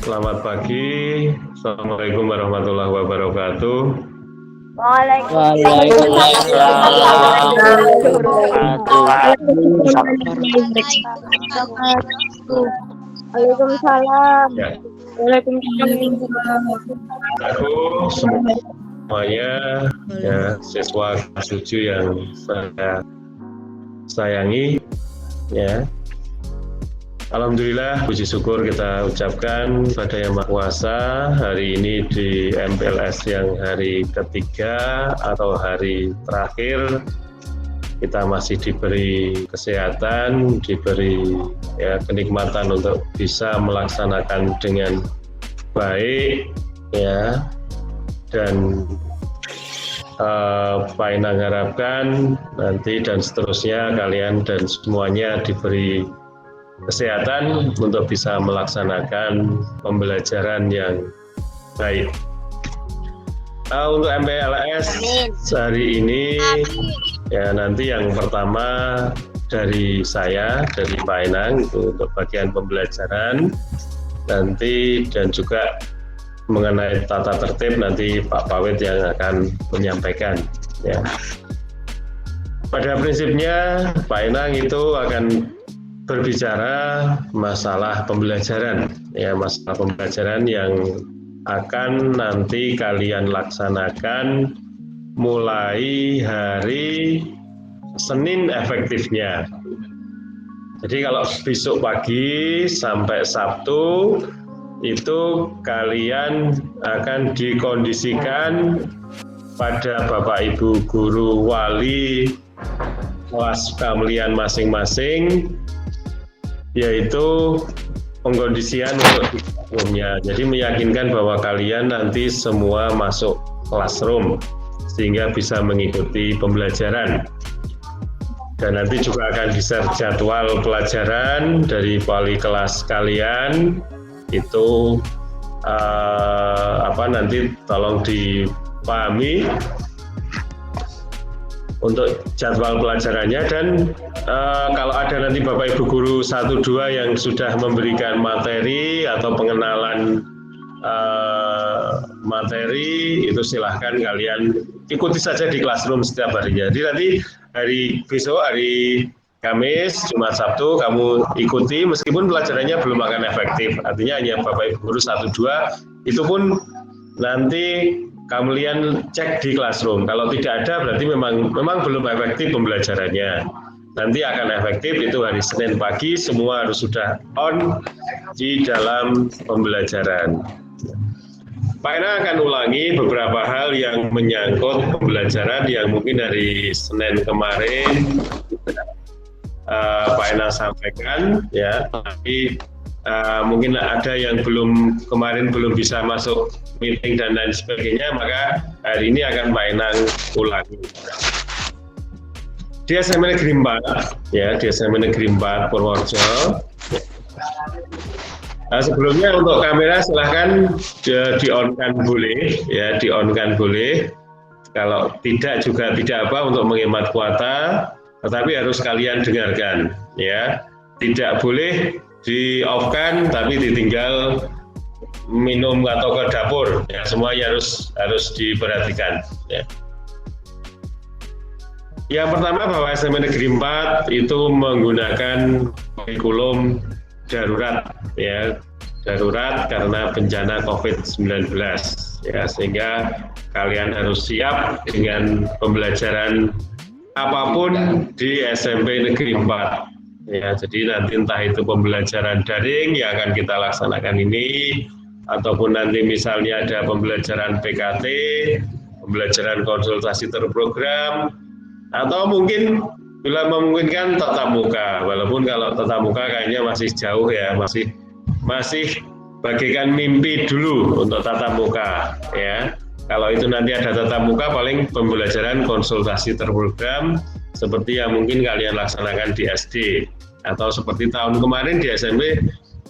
Selamat pagi. Assalamualaikum warahmatullahi wabarakatuh. Waalaikumsalam. Ya, aku semuanya ya siswa kelas 7 yang saya sayangi ya. Alhamdulillah, puji syukur kita ucapkan pada Yang Maha Kuasa hari ini di MPLS yang hari ketiga atau hari terakhir kita masih diberi kesehatan, diberi ya kenikmatan untuk bisa melaksanakan dengan baik ya. Dan Pak Inang harapkan nanti dan seterusnya kalian dan semuanya diberi kesehatan untuk bisa melaksanakan pembelajaran yang baik. Untuk MPLS hari ini ya nanti yang pertama dari saya, dari Pak Inang itu untuk bagian pembelajaran nanti, dan juga mengenai tata tertib nanti Pak Pawit yang akan menyampaikan ya. Pada prinsipnya Pak Inang itu akan berbicara masalah pembelajaran ya, masalah pembelajaran yang akan nanti kalian laksanakan mulai hari Senin efektifnya. Jadi kalau besok pagi sampai Sabtu itu kalian akan dikondisikan pada Bapak Ibu guru wali kelas kalian masing-masing, yaitu pengkondisian untuk umumnya. Jadi meyakinkan bahwa kalian nanti semua masuk classroom sehingga bisa mengikuti pembelajaran. Dan nanti juga akan di-share jadwal pelajaran dari wali kelas kalian. Itu nanti tolong dipahami untuk jadwal pelajarannya. Dan kalau ada nanti Bapak Ibu Guru 1-2 yang sudah memberikan materi atau pengenalan materi, itu silahkan kalian ikuti saja di classroom setiap harinya. Jadi nanti hari besok, hari Kamis, Jumat, Sabtu kamu ikuti meskipun pelajarannya belum akan efektif. Artinya hanya Bapak Ibu Guru 1-2, itu pun nanti kalian cek di classroom. Kalau tidak ada berarti memang belum efektif pembelajarannya. Nanti akan efektif itu hari Senin pagi, semua harus sudah on di dalam pembelajaran. Pak Ena akan ulangi beberapa hal yang menyangkut pembelajaran yang mungkin dari Senin kemarin Pak Ena sampaikan ya, tapi mungkin ada yang kemarin belum bisa masuk meeting dan lain sebagainya, maka hari ini akan Pak Enang ulangi. Di SMA Negeri 4 ya, di SMA Negeri 4 Purworejo. Nah, sebelumnya untuk kamera silahkan di-on-kan boleh ya, di-on-kan boleh. Kalau tidak juga tidak apa, untuk menghemat kuota, tetapi harus kalian dengarkan ya. Tidak boleh di-off-kan tapi ditinggal minum atau ke dapur ya, semuanya harus diperhatikan ya. Yang pertama bahwa SMA Negeri 4 itu menggunakan kurikulum darurat ya, darurat karena bencana COVID-19 ya, sehingga kalian harus siap dengan pembelajaran apapun di SMP Negeri 4 ya. Jadi nanti entah itu pembelajaran daring yang akan kita laksanakan ini, ataupun nanti misalnya ada pembelajaran PKT, pembelajaran konsultasi terprogram, atau mungkin bila memungkinkan tatap muka. Walaupun kalau tatap muka kayaknya masih jauh ya, masih bagikan mimpi dulu untuk tatap muka ya. Kalau itu nanti ada tatap muka, paling pembelajaran konsultasi terprogram seperti yang mungkin kalian laksanakan di SD, atau seperti tahun kemarin di SMP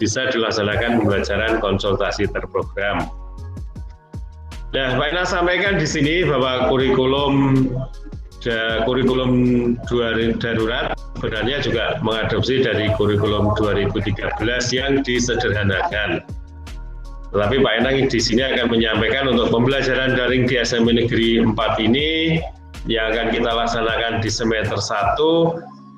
bisa dilaksanakan pembelajaran konsultasi terprogram. Nah, Pak Ina sampaikan di sini bahwa kurikulum darurat sebenarnya juga mengadopsi dari kurikulum 2013 yang disederhanakan. Tetapi Pak Enang di sini akan menyampaikan untuk pembelajaran daring di SMP Negeri 4 ini yang akan kita laksanakan di semester 1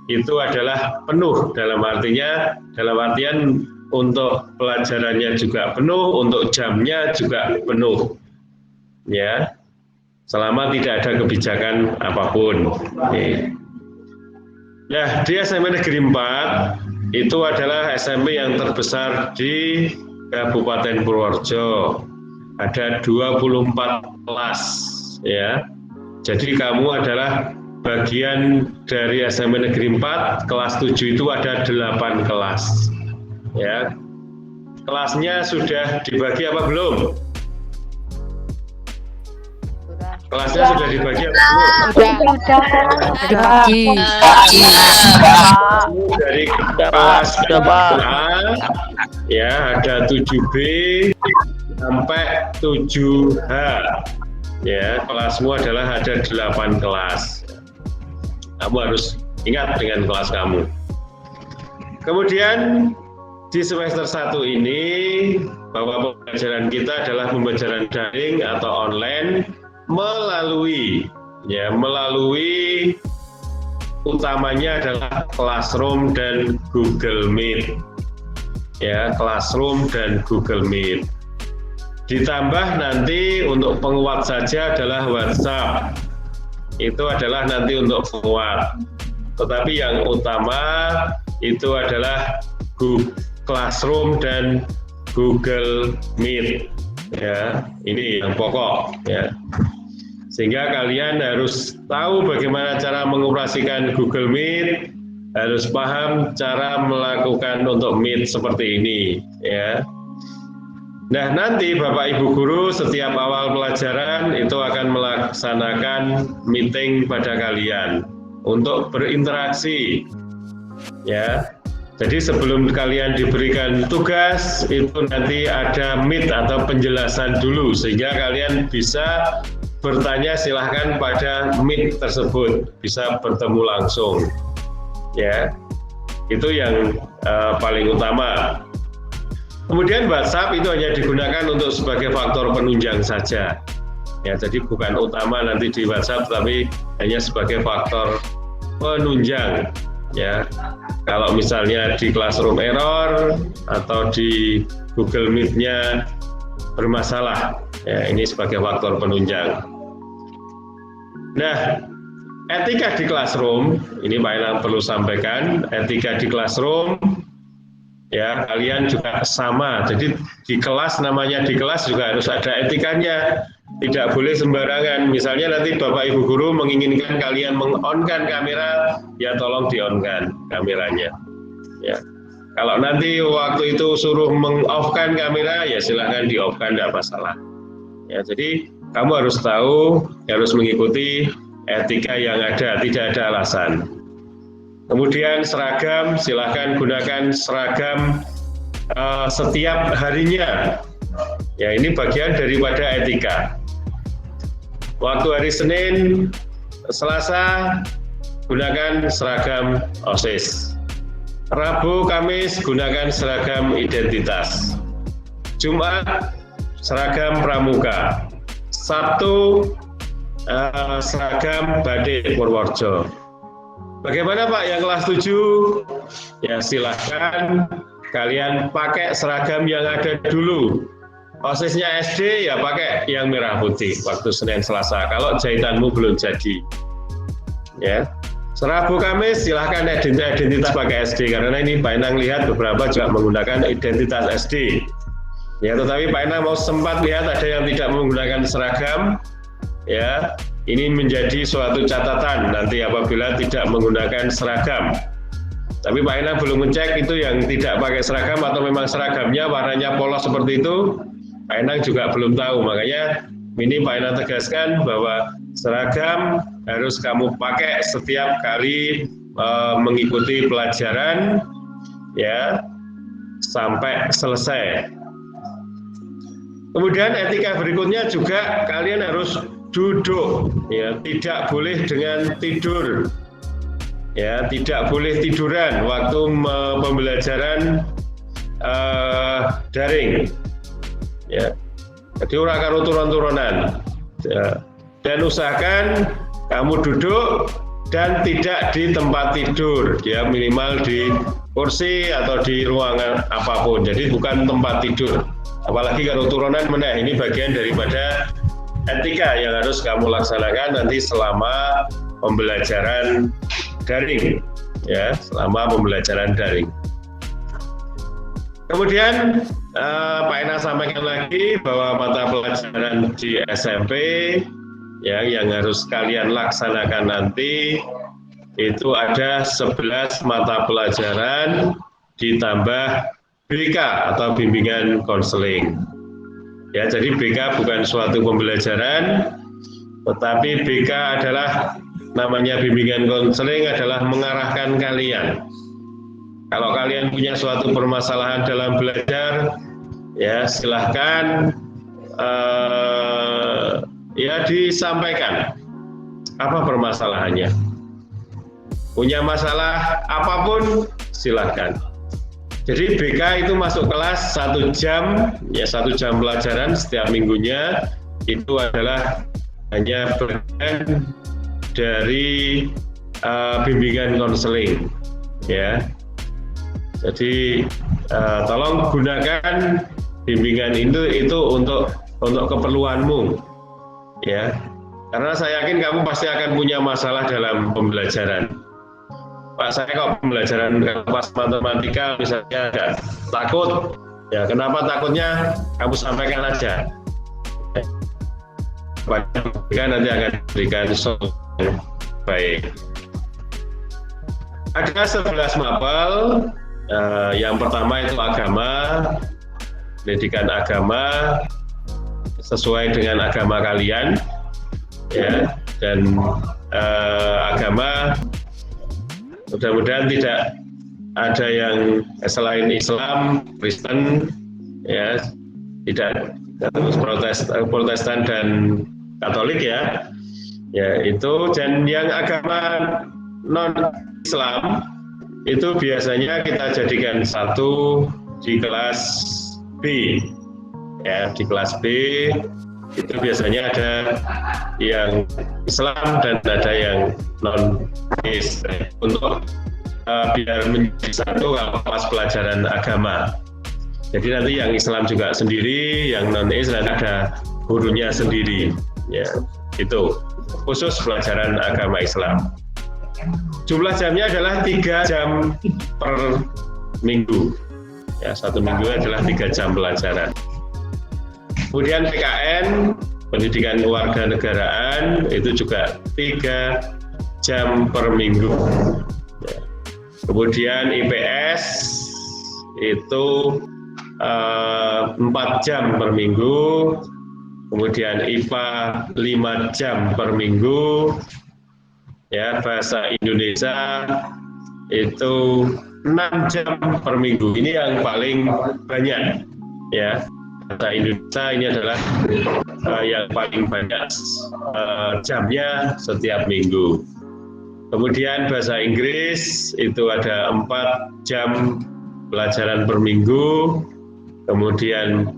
itu adalah penuh, dalam artian untuk pelajarannya juga penuh, untuk jamnya juga penuh. Ya. Selama tidak ada kebijakan apapun. Nah, di SMP Negeri 4 itu adalah SMP yang terbesar di Kabupaten Purworejo. Ada 24 kelas, ya. Jadi kamu adalah bagian dari SMP Negeri 4, kelas 7 itu ada 8 kelas. Ya. Kelasnya sudah dibagi apa belum? Kelasnya sudah dibagi apa belum? Dibagi. Dari kelas A, ya ada 7B sampai 7H. Ya, kelasmu adalah ada 8 kelas. Kamu harus ingat dengan kelas kamu. Kemudian di semester 1 ini bahwa pembelajaran kita adalah pembelajaran daring atau online melalui utamanya adalah Classroom dan Google Meet. Ya, Classroom dan Google Meet. Ditambah nanti untuk penguat saja adalah WhatsApp. Itu adalah nanti untuk penguat. Tetapi yang utama itu adalah Classroom dan Google Meet. Ya, ini yang pokok, ya. Sehingga kalian harus tahu bagaimana cara mengoperasikan Google Meet, harus paham cara melakukan untuk Meet seperti ini, ya. Nah, nanti Bapak Ibu Guru setiap awal pelajaran itu akan melaksanakan meeting pada kalian untuk berinteraksi, ya. Jadi sebelum kalian diberikan tugas, itu nanti ada meet atau penjelasan dulu, sehingga kalian bisa bertanya silahkan pada meet tersebut, bisa bertemu langsung. Ya, itu yang paling utama. Kemudian WhatsApp itu hanya digunakan untuk sebagai faktor penunjang saja. Ya, jadi bukan utama nanti di WhatsApp, tapi hanya sebagai faktor penunjang. Ya. Kalau misalnya di Classroom error atau di Google Meet-nya bermasalah, ya ini sebagai faktor penunjang. Nah, etika di Classroom, ini Pak Enang perlu sampaikan, etika di Classroom, ya kalian juga sama. Jadi di kelas, namanya di kelas juga harus ada etikanya. Tidak boleh sembarangan. Misalnya nanti Bapak Ibu Guru menginginkan kalian meng-on-kan kamera, ya tolong di-on-kan kameranya. Ya. Kalau nanti waktu itu suruh meng-off-kan kamera, ya silahkan di-off-kan, tidak masalah. Ya, jadi kamu harus tahu, harus mengikuti etika yang ada, tidak ada alasan. Kemudian seragam, silahkan gunakan seragam setiap harinya. Ya, ini bagian daripada etika. Waktu hari Senin, Selasa, gunakan seragam OSIS. Rabu, Kamis, gunakan seragam identitas. Jumat, seragam pramuka. Sabtu, seragam Badik Purworejo. Bagaimana Pak yang kelas 7? Ya silahkan kalian pakai seragam yang ada dulu. OSIS-nya SD ya pakai yang merah putih waktu Senin Selasa. Kalau jahitanmu belum jadi, ya. Rabu Kamis silahkan identitas pakai SD karena ini Pak Enang lihat beberapa juga menggunakan identitas SD. Ya, tetapi Pak Enang mau sempat lihat ada yang tidak menggunakan seragam, ya. Ini menjadi suatu catatan nanti apabila tidak menggunakan seragam. Tapi Pak Enang belum ngecek itu yang tidak pakai seragam atau memang seragamnya warnanya polos seperti itu. Pak Enang juga belum tahu, makanya ini Pak Enang tegaskan bahwa seragam harus kamu pakai setiap kali mengikuti pelajaran, ya, sampai selesai. Kemudian etika berikutnya juga kalian harus duduk, ya, tidak boleh dengan tidur, ya, tidak boleh tiduran waktu pembelajaran daring. ya. Jadi ora karo turun-turunan. Ya. Dan usahakan kamu duduk dan tidak di tempat tidur, ya, minimal di kursi atau di ruangan apapun. Jadi bukan tempat tidur. Apalagi kalau turunan meneh, ini bagian daripada etika yang harus kamu laksanakan nanti selama pembelajaran daring, ya, selama pembelajaran daring. Kemudian Pak Ena sampaikan lagi bahwa mata pelajaran di SMP ya, yang harus kalian laksanakan nanti itu ada 11 mata pelajaran ditambah BK atau bimbingan konseling. Ya, jadi BK bukan suatu pembelajaran, tetapi BK adalah namanya bimbingan konseling adalah mengarahkan kalian. Kalau kalian punya suatu permasalahan dalam belajar, ya silahkan ya disampaikan apa permasalahannya. Punya masalah apapun silahkan. Jadi BK itu masuk kelas 1 jam, ya 1 jam pelajaran setiap minggunya itu adalah hanya bagian dari bimbingan konseling, ya. Jadi tolong gunakan bimbingan itu untuk keperluanmu, ya. Karena saya yakin kamu pasti akan punya masalah dalam pembelajaran. Pak, saya kok pembelajaran pas matematika misalnya agak takut, ya kenapa takutnya? Kamu sampaikan aja. Nanti akan berikan solusi yang baik. Ada 11 mapel. Yang pertama itu agama, pendidikan agama sesuai dengan agama kalian, ya, dan agama mudah-mudahan tidak ada yang selain Islam, Kristen, ya, tidak Protestan dan Katolik, ya, ya itu, dan yang agama non Islam itu biasanya kita jadikan satu di kelas B, ya, di kelas B itu biasanya ada yang Islam dan ada yang non-Islam untuk biar menjadi satu kalau kelas pelajaran agama. Jadi nanti yang Islam juga sendiri, yang non-Islam ada gurunya sendiri, ya, itu khusus pelajaran agama Islam. Jumlah jamnya adalah 3 jam per minggu. Ya, 1 minggu adalah 3 jam pelajaran. Kemudian PKN, pendidikan kewarganegaraan, itu juga 3 jam per minggu. Ya. Kemudian IPS itu 4 jam per minggu. Kemudian IPA 5 jam per minggu. Ya, bahasa Indonesia itu 6 jam per minggu. Ini yang paling banyak, ya. Bahasa Indonesia ini adalah yang paling banyak jamnya setiap minggu. Kemudian bahasa Inggris itu ada 4 jam pelajaran per minggu. Kemudian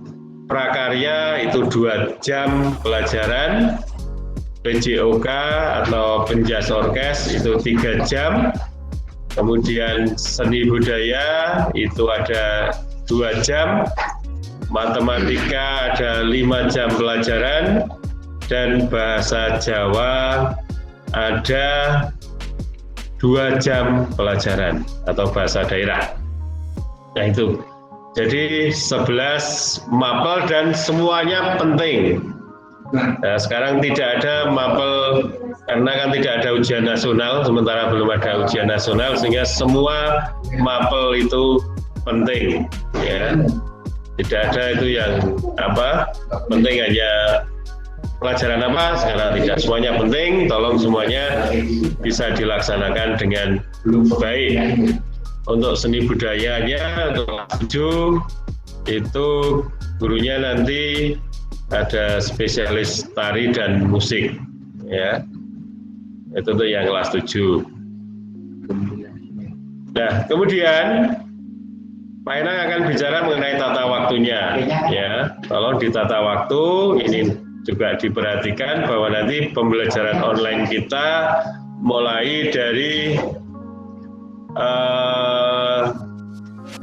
prakarya itu 2 jam pelajaran. PJOK atau penjas orkes itu 3 jam. Kemudian seni budaya itu ada 2 jam. Matematika ada 5 jam pelajaran. Dan bahasa Jawa ada 2 jam pelajaran atau bahasa daerah. Nah itu. Jadi 11 mapel dan semuanya penting. Nah, sekarang tidak ada mapel karena kan tidak ada ujian nasional, sementara belum ada ujian nasional, sehingga semua mapel itu penting, ya. Tidak ada itu yang penting hanya pelajaran apa, sekarang tidak, semuanya penting, tolong semuanya bisa dilaksanakan dengan baik. Untuk seni budayanya, untuk kelas 7 itu gurunya nanti ada spesialis tari dan musik, ya. Itu untuk yang kelas 7. Nah, kemudian Pak Enang akan bicara mengenai tata waktunya, ya. Tolong ditata waktu. Ini juga diperhatikan bahwa nanti pembelajaran online kita mulai dari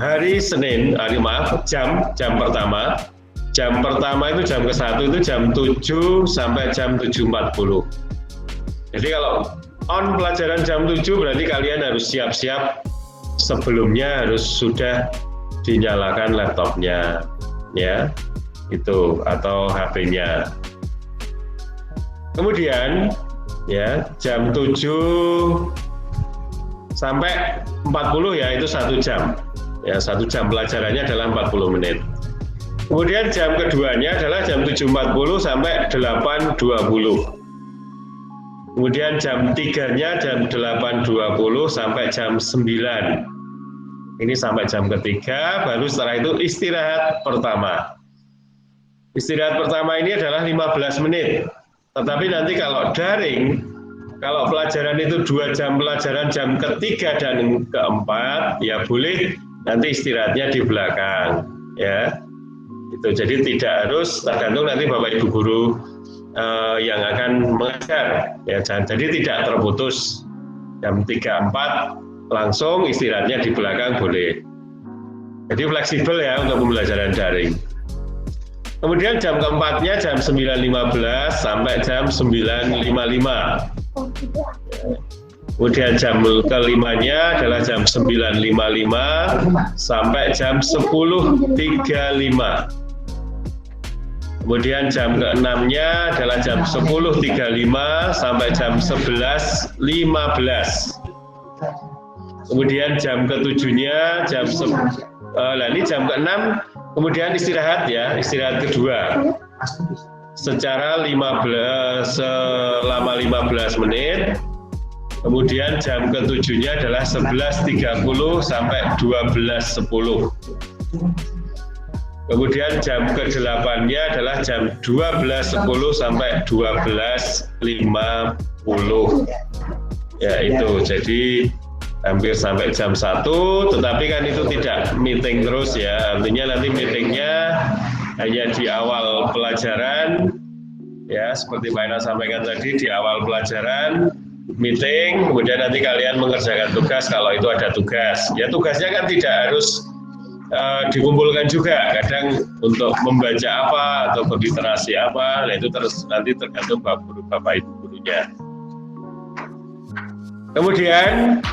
hari Senin, jam pertama. Jam pertama itu jam ke-1 itu jam 7 sampai jam 7.40. Jadi kalau on pelajaran jam 7 berarti kalian harus siap-siap sebelumnya harus sudah dinyalakan laptopnya, ya, itu atau HP-nya. Kemudian, ya, jam 7 sampai 40 ya itu 1 jam. Ya, 1 jam pelajarannya adalah 40 menit. Kemudian jam keduanya adalah jam 7.40 sampai 8.20. Kemudian jam 3-nya jam 8.20 sampai jam 9. Ini sampai jam ketiga, baru setelah itu istirahat pertama. Istirahat pertama ini adalah 15 menit. Tetapi nanti kalau daring, kalau pelajaran itu 2 jam pelajaran jam ketiga dan keempat, ya boleh nanti istirahatnya di belakang. Ya. Itu jadi tidak harus tergantung nanti Bapak Ibu guru yang akan mengajar, ya. Jadi tidak terputus jam 3.4 langsung istirahatnya di belakang boleh. Jadi fleksibel ya untuk pembelajaran daring. Kemudian jam keempatnya jam 9.15 sampai jam 9.55. Kemudian jam kelimanya adalah jam 9.55 sampai jam 10.35. Kemudian jam ke-6-nya adalah jam 10.35 sampai jam 11.15. Kemudian jam ke-7-nya ini jam ke-6, kemudian istirahat ya, istirahat kedua. Selama 15 menit. Kemudian jam ke-7-nya adalah 11.30 sampai 12.10. Kemudian jam ke-8-nya adalah jam 12.10 sampai 12.50. Ya itu, jadi hampir sampai jam 1, tetapi kan itu tidak meeting terus ya. Artinya nanti meetingnya hanya di awal pelajaran, ya seperti Pak Ena sampaikan tadi, di awal pelajaran meeting, kemudian nanti kalian mengerjakan tugas kalau itu ada tugas. Ya tugasnya kan tidak harus dikumpulkan juga, kadang untuk membaca apa atau berliterasi apa, nah itu terus nanti tergantung Bapak Ibu gurunya. Kemudian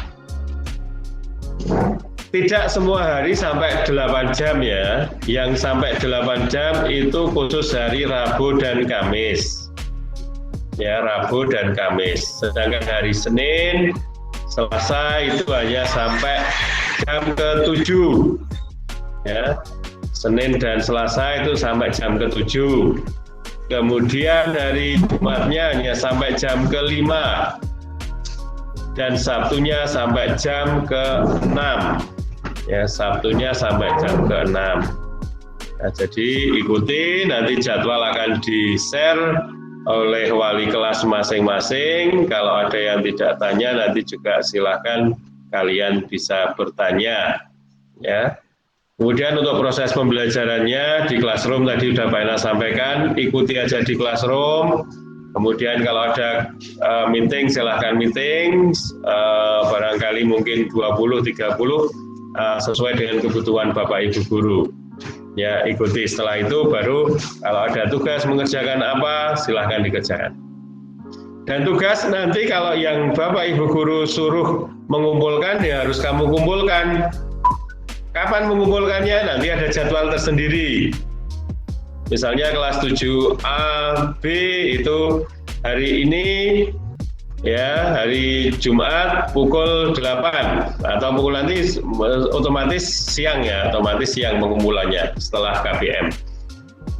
tidak semua hari sampai 8 jam ya, yang sampai 8 jam itu khusus hari Rabu dan Kamis. Ya, Rabu dan Kamis. Sedangkan hari Senin, Selasa itu hanya sampai jam ke-7. Ya, Senin dan Selasa itu sampai jam ke-7. Kemudian hari Jumatnya hanya sampai jam ke-5. Dan Sabtunya sampai jam ke-6. Ya, Sabtunya sampai jam ke-6. Nah, jadi ikuti, nanti jadwal akan di-share oleh wali kelas masing-masing. Kalau ada yang tidak tanya, nanti juga silakan kalian bisa bertanya. Ya. Kemudian untuk proses pembelajarannya di Classroom tadi sudah Pak Ena sampaikan, ikuti aja di Classroom. Kemudian kalau ada meeting, silahkan meeting, barangkali mungkin 20-30 sesuai dengan kebutuhan Bapak Ibu guru. Ya, ikuti. Setelah itu baru kalau ada tugas mengerjakan apa, silahkan dikerjakan. Dan tugas nanti kalau yang Bapak Ibu guru suruh mengumpulkan, ya harus kamu kumpulkan. Kapan mengumpulkannya? Nanti ada jadwal tersendiri. Misalnya kelas 7A, B itu hari ini, ya hari Jumat pukul 8 atau pukul nanti otomatis siang ya, otomatis siang pengumpulannya setelah KBM.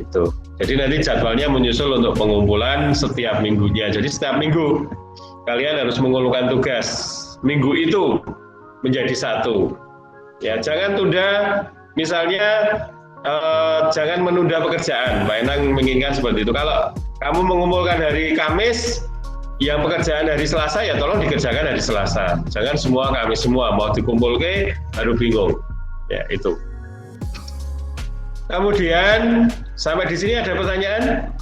Itu. Jadi nanti jadwalnya menyusul untuk pengumpulan setiap minggunya. Jadi setiap minggu kalian harus mengumpulkan tugas minggu itu menjadi satu. Ya, jangan tunda, misalnya jangan menunda pekerjaan. Pak Enang menginginkan seperti itu. Kalau kamu mengumpulkan hari Kamis, yang pekerjaan hari Selasa ya tolong dikerjakan hari Selasa. Jangan semua Kamis semua mau dikumpulkan baru bingung. Ya itu. Kemudian sampai di sini ada pertanyaan?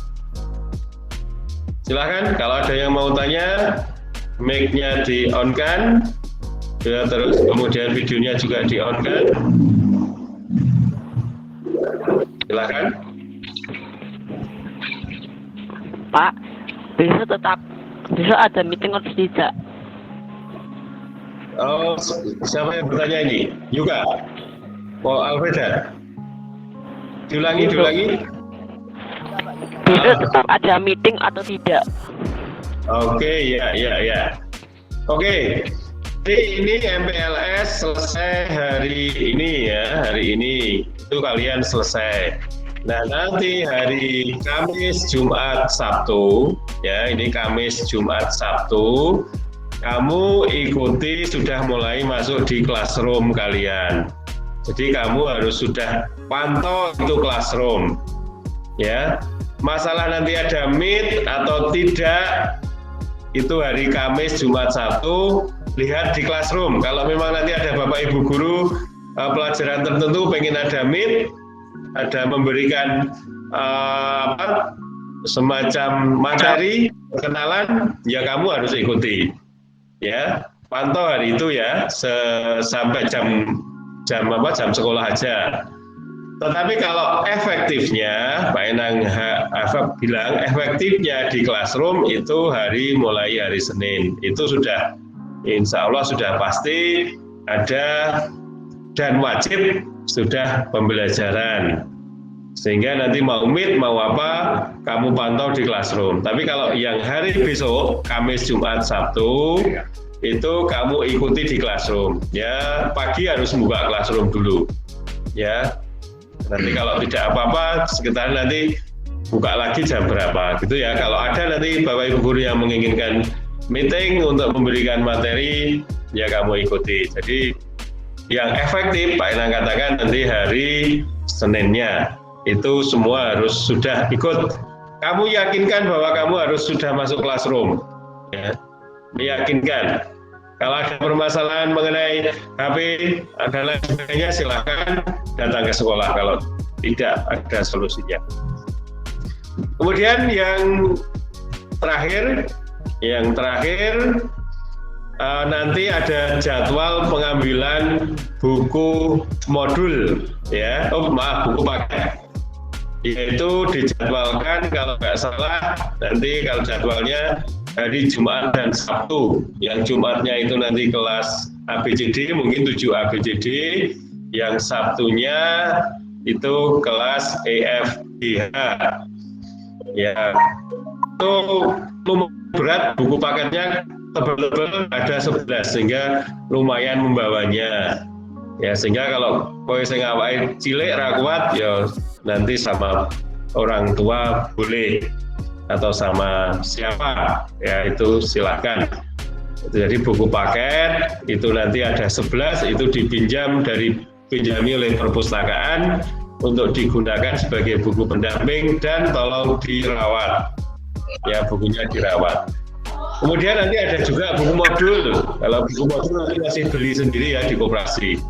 Silahkan, kalau ada yang mau tanya, mic-nya di-on-kan, ya, terus kemudian videonya juga di-on-kan. Silahkan. Pak, besok ada meeting atau tidak? Oh, siapa yang bertanya ini? Juga? Oh, Alfreda. Diulangi. Besok tetap ada meeting atau tidak? Oke, ya. Oke, jadi ini MPLS selesai hari ini ya, hari ini itu kalian selesai. Nah, nanti hari Kamis, Jumat, Sabtu, ya ini Kamis, Jumat, Sabtu, kamu ikuti sudah mulai masuk di classroom kalian. Jadi kamu harus sudah pantau itu classroom, ya. Masalah nanti ada meet atau tidak, itu hari Kamis, Jumat, Sabtu, lihat di classroom. Kalau memang nanti ada Bapak Ibu Guru pelajaran tertentu pengen ada meet, ada memberikan semacam materi perkenalan, ya kamu harus ikuti. Ya, pantau hari itu ya, sampai jam sekolah aja. Tetapi kalau efektifnya, Pak Enang bilang efektifnya di classroom itu mulai hari Senin. Itu sudah, insya Allah sudah pasti ada dan wajib sudah pembelajaran. Sehingga nanti mau meet, mau apa, kamu pantau di classroom. Tapi kalau yang hari besok, Kamis, Jumat, Sabtu, itu kamu ikuti di classroom. Ya, pagi harus buka classroom dulu. Ya, nanti kalau tidak apa-apa, sekitar nanti buka lagi jam berapa, gitu ya. Kalau ada nanti Bapak Ibu Guru yang menginginkan meeting untuk memberikan materi, ya kamu ikuti. Jadi yang efektif, Pak Enang katakan nanti hari Seninnya, itu semua harus sudah ikut. Kamu yakinkan bahwa kamu harus sudah masuk classroom, ya. Meyakinkan. Kalau ada permasalahan mengenai HP dan lain sebagainya, silakan datang ke sekolah kalau tidak ada solusinya. Kemudian yang terakhir nanti ada jadwal pengambilan buku modul, ya. Buku paket. Yaitu dijadwalkan kalau nggak salah nanti kalau jadwalnya hari Jumat dan Sabtu. Yang Jumatnya itu nanti kelas ABCD, mungkin 7 ABCD. Yang Sabtunya itu kelas EFGH. Ya, itu lumayan berat, buku paketnya tebal-tebal ada 11 sehingga lumayan membawanya. Ya, sehingga kalau kowe sing awake cilik ra kuat ya nanti sama orang tua boleh atau sama siapa, ya itu silakan. Jadi buku paket itu nanti ada 11, itu dipinjami oleh perpustakaan untuk digunakan sebagai buku pendamping dan tolong dirawat. Ya, bukunya dirawat. Kemudian nanti ada juga buku modul. Kalau buku modul nanti masih beli sendiri ya di koperasi.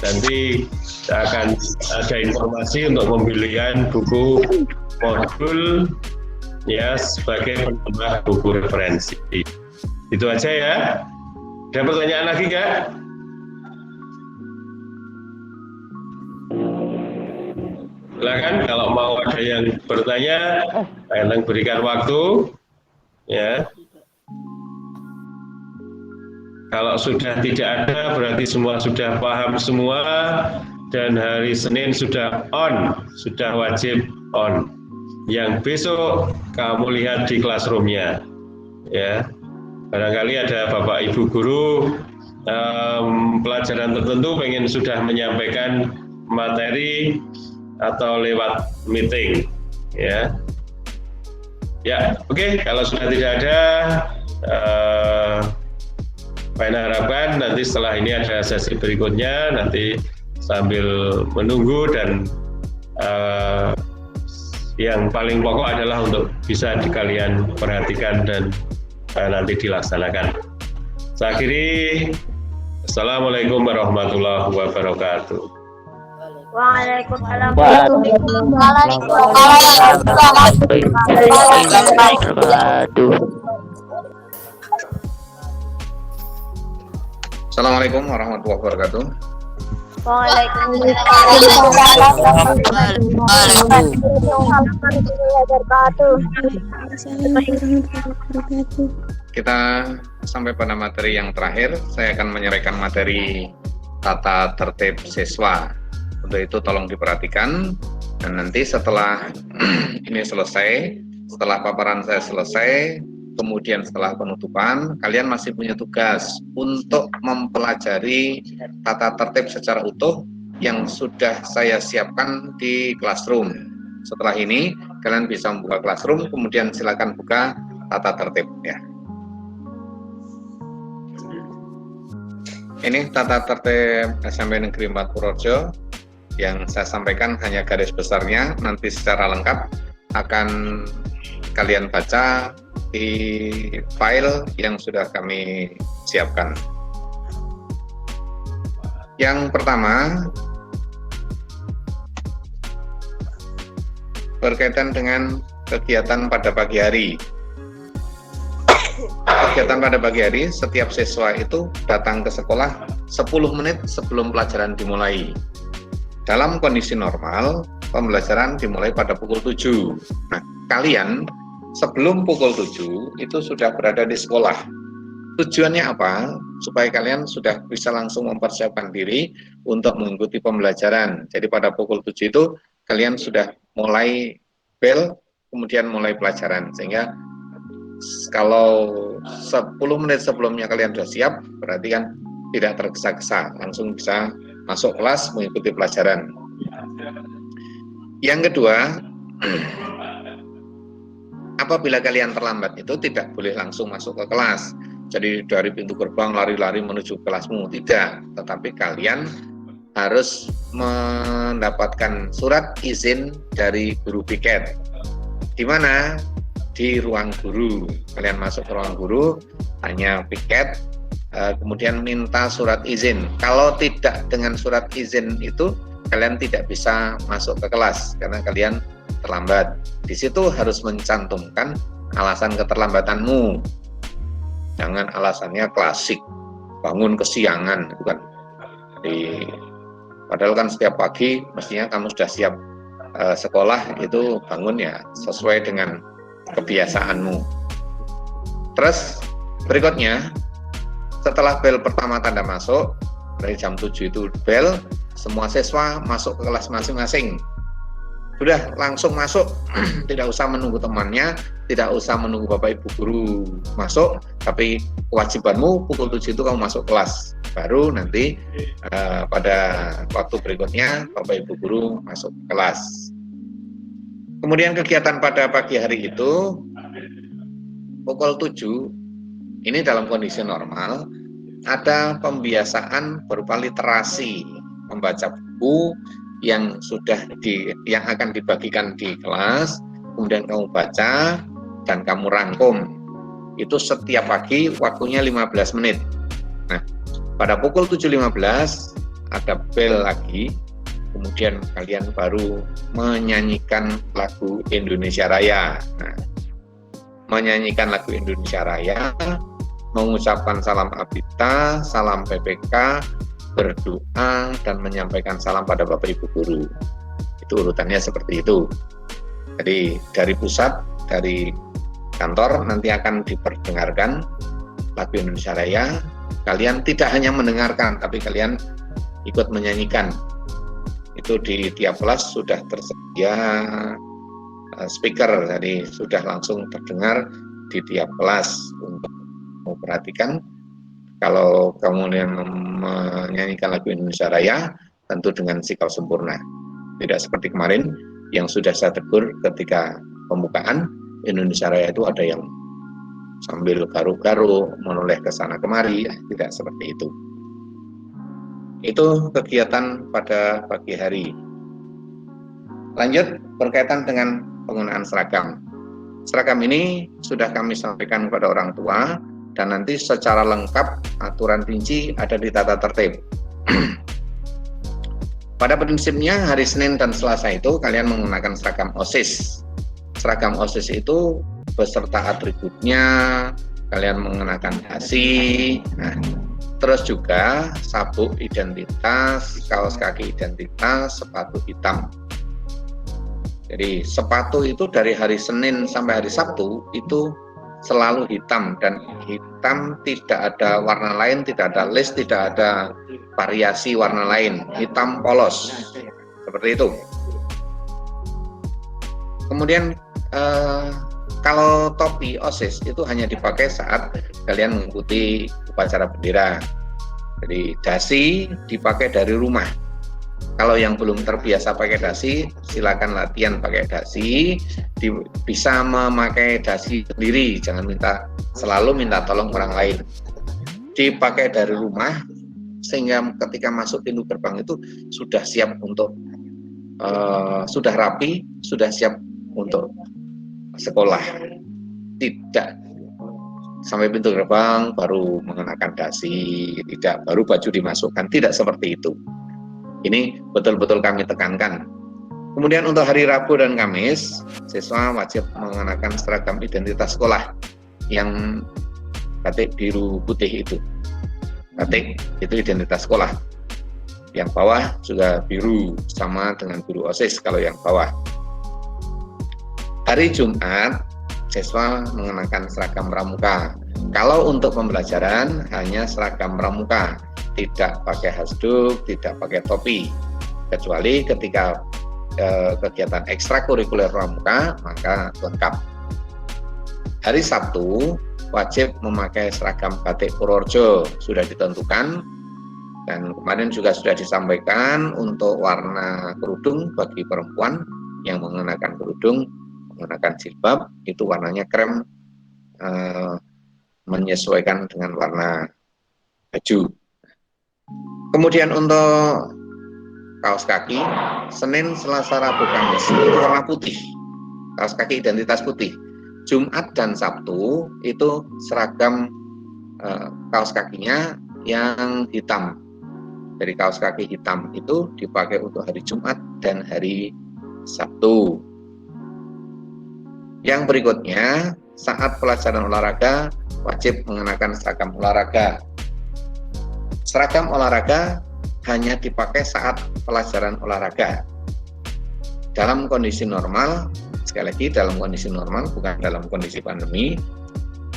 Nanti akan ada informasi untuk pembelian buku modul ya sebagai penambah buku referensi. Itu aja ya. Ada pertanyaan lagi nggak? Silakan kalau mau ada yang bertanya, saya berikan waktu. Ya. Kalau sudah tidak ada, berarti semua sudah paham semua, dan hari Senin sudah wajib on. Yang besok kamu lihat di classroom-nya, ya. Barangkali ada Bapak Ibu Guru pelajaran tertentu pengen sudah menyampaikan materi atau lewat meeting, ya. Ya, oke. Kalau sudah tidak ada. Saya harapkan nanti setelah ini ada sesi berikutnya, nanti sambil menunggu dan yang paling pokok adalah untuk bisa kalian perhatikan dan nanti dilaksanakan. Saya akhiri, Assalamualaikum warahmatullahi wabarakatuh. Waalaikumsalam warahmatullahi wabarakatuh. Assalamualaikum warahmatullahi wabarakatuh. Kita sampai pada materi yang terakhir. Saya akan menyampaikan materi tata tertib siswa. Untuk itu tolong diperhatikan, dan nanti setelah ini selesai, setelah paparan saya selesai, kemudian setelah penutupan, kalian masih punya tugas untuk mempelajari tata tertib secara utuh yang sudah saya siapkan di Classroom. Setelah ini, kalian bisa membuka Classroom, kemudian silakan buka tata tertib ya. Ini tata tertib SMP Negeri 4 Purworejo yang saya sampaikan hanya garis besarnya, nanti secara lengkap akan kalian baca di file yang sudah kami siapkan. Yang pertama berkaitan dengan kegiatan pada pagi hari. Kegiatan pada pagi hari, setiap siswa itu datang ke sekolah 10 menit sebelum pelajaran dimulai. Dalam kondisi normal, pembelajaran dimulai pada pukul 7. Nah, kalian sebelum pukul 7 itu sudah berada di sekolah. Tujuannya apa? Supaya kalian sudah bisa langsung mempersiapkan diri untuk mengikuti pembelajaran. Jadi pada pukul 7 itu kalian sudah mulai bel, kemudian mulai pelajaran. Sehingga kalau 10 menit sebelumnya kalian sudah siap, berarti kan tidak tergesa-gesa, langsung bisa masuk kelas mengikuti pelajaran. Yang kedua, apabila kalian terlambat itu tidak boleh langsung masuk ke kelas. Jadi dari pintu gerbang lari-lari menuju kelasmu, tidak. Tetapi kalian harus mendapatkan surat izin dari guru piket. Di mana? Di ruang guru. Kalian masuk ke ruang guru, hanya piket, kemudian minta surat izin. Kalau tidak dengan surat izin itu, kalian tidak bisa masuk ke kelas karena kalian terlambat. Di situ harus mencantumkan alasan keterlambatanmu. Jangan alasannya klasik, bangun kesiangan, bukan. Padahal kan setiap pagi mestinya kamu sudah siap sekolah, itu bangun ya sesuai dengan kebiasaanmu. Terus berikutnya, setelah bel pertama tanda masuk, dari jam 7 itu bel, semua siswa masuk ke kelas masing-masing. Sudah langsung masuk, tidak usah menunggu temannya, tidak usah menunggu Bapak Ibu guru masuk, tapi kewajibanmu pukul 7 itu kamu masuk kelas. Baru nanti pada waktu berikutnya Bapak Ibu guru masuk kelas. Kemudian kegiatan pada pagi hari itu pukul 7, ini dalam kondisi normal, ada pembiasaan berupa literasi, membaca buku yang yang akan dibagikan di kelas, kemudian kamu baca dan kamu rangkum. Itu setiap pagi, waktunya 15 menit. Nah, pada pukul 7.15 ada bel lagi, kemudian kalian baru menyanyikan lagu Indonesia Raya. Nah, menyanyikan lagu Indonesia Raya, mengucapkan salam abita, salam PPK, berdoa, dan menyampaikan salam pada Bapak Ibu guru. Itu urutannya seperti itu. Jadi dari pusat, dari kantor nanti akan diperdengarkan lagu Indonesia Raya. Kalian tidak hanya mendengarkan, tapi kalian ikut menyanyikan. Itu di tiap kelas sudah tersedia speaker, jadi sudah langsung terdengar di tiap kelas. Untuk memperhatikan, kalau kemudian menyanyikan lagu Indonesia Raya, tentu dengan sikap sempurna. Tidak seperti kemarin yang sudah saya tegur ketika pembukaan, Indonesia Raya itu ada yang sambil garuk-garuk, menoleh ke sana kemari, tidak seperti itu. Itu kegiatan pada pagi hari. Lanjut, berkaitan dengan penggunaan seragam. Seragam ini sudah kami sampaikan kepada orang tua, dan nanti secara lengkap aturan rinci ada di tata tertib. Pada prinsipnya hari Senin dan Selasa itu kalian menggunakan seragam OSIS. Seragam OSIS itu beserta atributnya, kalian mengenakan dasi, terus juga sabuk identitas, kaos kaki identitas, sepatu hitam. Jadi sepatu itu dari hari Senin sampai hari Sabtu itu selalu hitam, dan hitam tidak ada warna lain, tidak ada list, tidak ada variasi warna lain, hitam polos seperti itu. Kemudian kalau topi OSIS itu hanya dipakai saat kalian mengikuti upacara bendera. Jadi dasi dipakai dari rumah. Kalau yang belum terbiasa pakai dasi, silakan latihan pakai dasi. Bisa memakai dasi sendiri, jangan selalu minta tolong orang lain. Dipakai dari rumah, sehingga ketika masuk pintu gerbang itu sudah siap untuk sudah rapi, sudah siap untuk sekolah. Tidak sampai pintu gerbang baru mengenakan dasi, tidak baru baju dimasukkan, tidak seperti itu. Ini betul-betul kami tekankan. Kemudian untuk hari Rabu dan Kamis, siswa wajib mengenakan seragam identitas sekolah yang batik biru putih itu. Batik itu identitas sekolah. Yang bawah juga biru, sama dengan biru OSIS kalau yang bawah. Hari Jumat, siswa mengenakan seragam pramuka. Kalau untuk pembelajaran hanya seragam pramuka, tidak pakai hasduk, tidak pakai topi. Kecuali ketika kegiatan ekstrakurikuler pramuka, maka lengkap. Hari Sabtu wajib memakai seragam batik Purworejo, sudah ditentukan, dan kemarin juga sudah disampaikan untuk warna kerudung bagi perempuan yang mengenakan kerudung, menggunakan jilbab, itu warnanya krem, menyesuaikan dengan warna baju. Kemudian untuk kaos kaki, Senin, Selasa, Rabu, Kamis itu warna putih, kaos kaki identitas putih. Jumat dan Sabtu itu seragam kaos kakinya yang hitam. Jadi kaos kaki hitam itu dipakai untuk hari Jumat dan hari Sabtu. Yang berikutnya, saat pelajaran olahraga wajib mengenakan seragam olahraga. Seragam olahraga hanya dipakai saat pelajaran olahraga. Dalam kondisi normal, sekali lagi dalam kondisi normal, bukan dalam kondisi pandemi,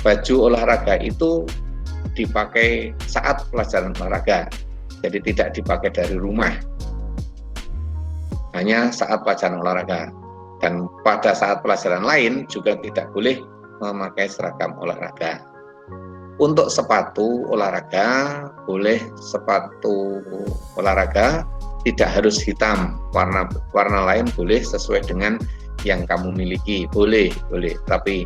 baju olahraga itu dipakai saat pelajaran olahraga. Jadi tidak dipakai dari rumah, hanya saat pelajaran olahraga. Dan pada saat pelajaran lain juga tidak boleh memakai seragam olahraga. Untuk sepatu olahraga, boleh sepatu olahraga tidak harus hitam, warna lain boleh sesuai dengan yang kamu miliki, boleh. Tapi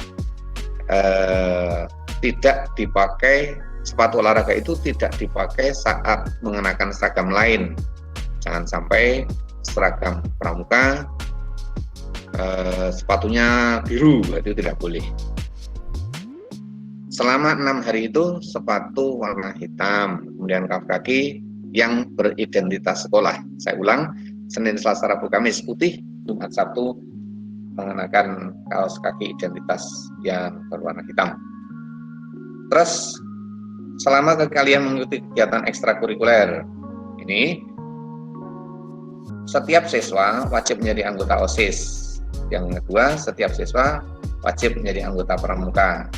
tidak dipakai, sepatu olahraga itu tidak dipakai saat mengenakan seragam lain. Jangan sampai seragam pramuka sepatunya biru, itu tidak boleh. Selama 6 hari itu sepatu warna hitam, kemudian kaos kaki yang beridentitas sekolah. Saya ulang, Senin, Selasa, Rabu, Kamis putih, Jumat, Sabtu mengenakan kaos kaki identitas yang berwarna hitam. Terus selama kalian mengikuti kegiatan ekstrakurikuler ini, setiap siswa wajib menjadi anggota OSIS. Yang kedua, setiap siswa wajib menjadi anggota pramuka.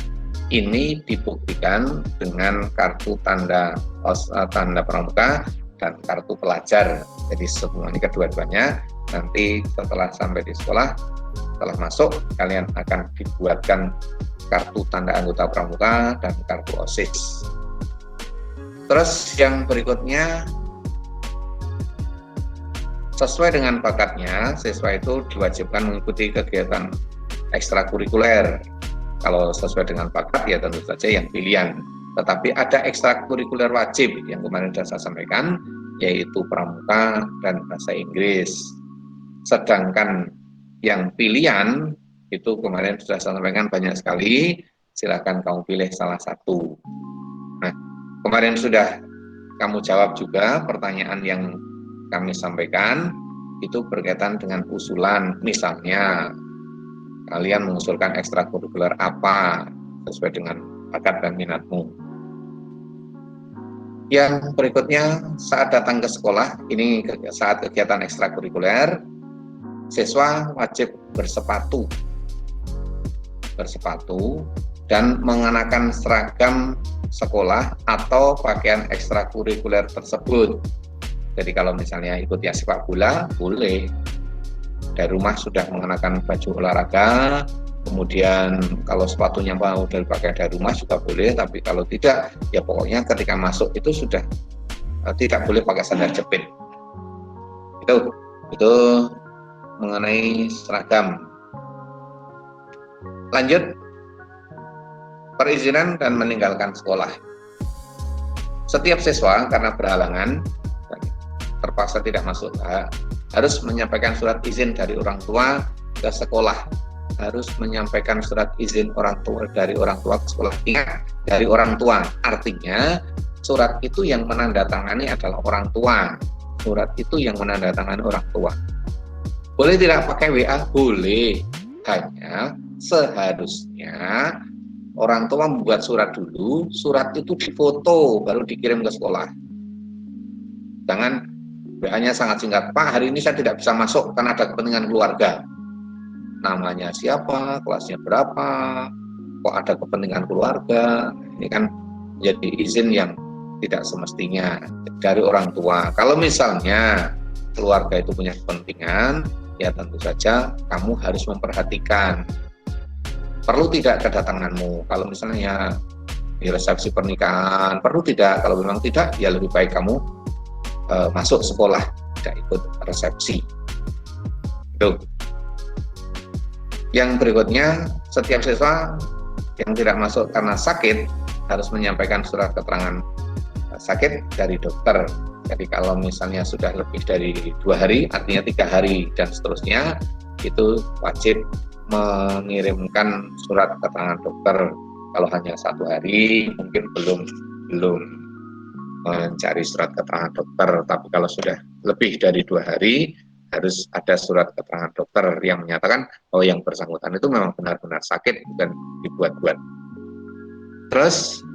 Ini dibuktikan dengan kartu tanda pramuka dan kartu pelajar. Jadi semuanya, kedua-duanya nanti setelah sampai di sekolah, setelah masuk, kalian akan dibuatkan kartu tanda anggota pramuka dan kartu OSIS. Terus yang berikutnya, sesuai dengan bakatnya, siswa itu diwajibkan mengikuti kegiatan ekstrakurikuler. Kalau sesuai dengan bakat, ya tentu saja yang pilihan. Tetapi ada ekstrakurikuler wajib yang kemarin sudah saya sampaikan, yaitu pramuka dan bahasa Inggris. Sedangkan yang pilihan, itu kemarin sudah saya sampaikan banyak sekali, silakan kamu pilih salah satu. Nah, kemarin sudah kamu jawab juga pertanyaan yang kami sampaikan itu berkaitan dengan usulan, misalnya kalian mengusulkan ekstrakurikuler apa sesuai dengan bakat dan minatmu. Yang berikutnya, saat datang ke sekolah, ini saat kegiatan ekstrakurikuler, siswa wajib bersepatu dan mengenakan seragam sekolah atau pakaian ekstrakurikuler tersebut. Jadi kalau misalnya ikut sepak bola, boleh. Dari rumah sudah mengenakan baju olahraga, kemudian kalau sepatunya mau dipakai dari rumah juga boleh, tapi kalau tidak, ya pokoknya ketika masuk itu sudah tidak boleh pakai sandal jepit. Itu mengenai seragam. Lanjut, perizinan dan meninggalkan sekolah. Setiap siswa karena berhalangan terpaksa tidak masuk harus menyampaikan surat izin dari orang tua ke sekolah. Harus menyampaikan surat izin orang tua dari orang tua ke sekolah. Ingat, dari orang tua. Artinya surat itu yang menandatangani adalah orang tua. Surat itu yang menandatangani orang tua. Boleh tidak pakai WA? Boleh. Hanya seharusnya orang tua membuat surat dulu, surat itu difoto baru dikirim ke sekolah. Jangan WA-nya sangat singkat, Pak, hari ini saya tidak bisa masuk karena ada kepentingan keluarga. Namanya siapa, kelasnya berapa, kok ada kepentingan keluarga. Ini kan jadi izin yang tidak semestinya dari orang tua. Kalau misalnya keluarga itu punya kepentingan, ya tentu saja kamu harus memperhatikan. Perlu tidak kedatanganmu? Kalau misalnya di resepsi pernikahan, perlu tidak? Kalau memang tidak, ya lebih baik kamu masuk sekolah, tidak ikut resepsi. Itu. Yang berikutnya, setiap siswa yang tidak masuk karena sakit harus menyampaikan surat keterangan sakit dari dokter. Jadi kalau misalnya sudah lebih dari 2 hari, artinya 3 hari dan seterusnya, itu wajib mengirimkan surat keterangan dokter. Kalau hanya 1 hari, mungkin belum mencari surat keterangan dokter, tapi kalau sudah lebih dari 2 hari harus ada surat keterangan dokter yang menyatakan bahwa yang bersangkutan itu memang benar-benar sakit, bukan dibuat-buat. Terus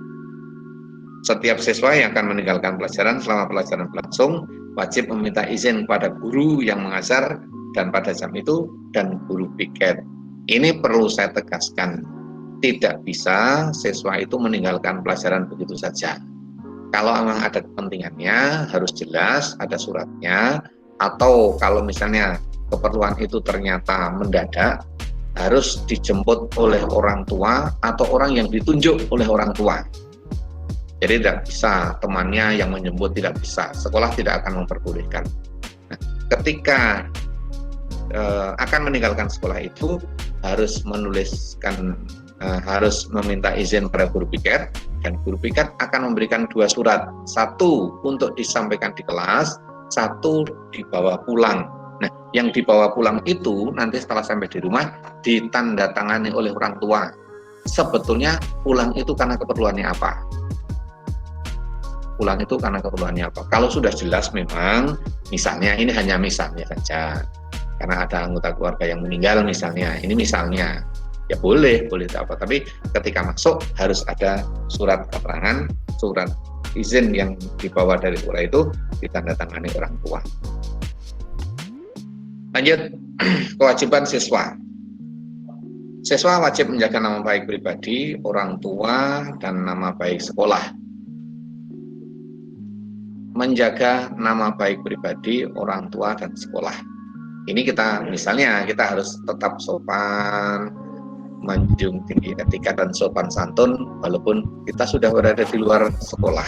setiap siswa yang akan meninggalkan pelajaran selama pelajaran berlangsung wajib meminta izin pada guru yang mengajar dan pada jam itu dan guru piket. Ini perlu saya tegaskan, tidak bisa siswa itu meninggalkan pelajaran begitu saja. Kalau memang ada kepentingannya, harus jelas, ada suratnya, atau kalau misalnya keperluan itu ternyata mendadak, harus dijemput oleh orang tua atau orang yang ditunjuk oleh orang tua. Jadi tidak bisa temannya yang menjemput, tidak bisa. Sekolah tidak akan memperbolehkan. Nah, ketika akan meninggalkan sekolah itu, harus menuliskan, harus meminta izin pada guru piket, dan guru piket akan memberikan 2 surat, 1 untuk disampaikan di kelas, 1 dibawa pulang. Nah, yang dibawa pulang itu nanti setelah sampai di rumah ditandatangani oleh orang tua. Sebetulnya pulang itu karena keperluannya apa? Pulang itu karena keperluannya apa? Kalau sudah jelas memang, misalnya, ini hanya misalnya saja, karena ada anggota keluarga yang meninggal misalnya, ini misalnya, ya boleh apa. Tapi ketika masuk harus ada surat keterangan, surat izin yang dibawa dari sekolah itu ditandatangani orang tua. Lanjut, kewajiban siswa. Siswa wajib menjaga nama baik pribadi, orang tua, dan nama baik sekolah. Menjaga nama baik pribadi, orang tua, dan sekolah. Ini misalnya kita harus tetap sopan, menjunjung tinggi etika dan sopan santun walaupun kita sudah berada di luar sekolah.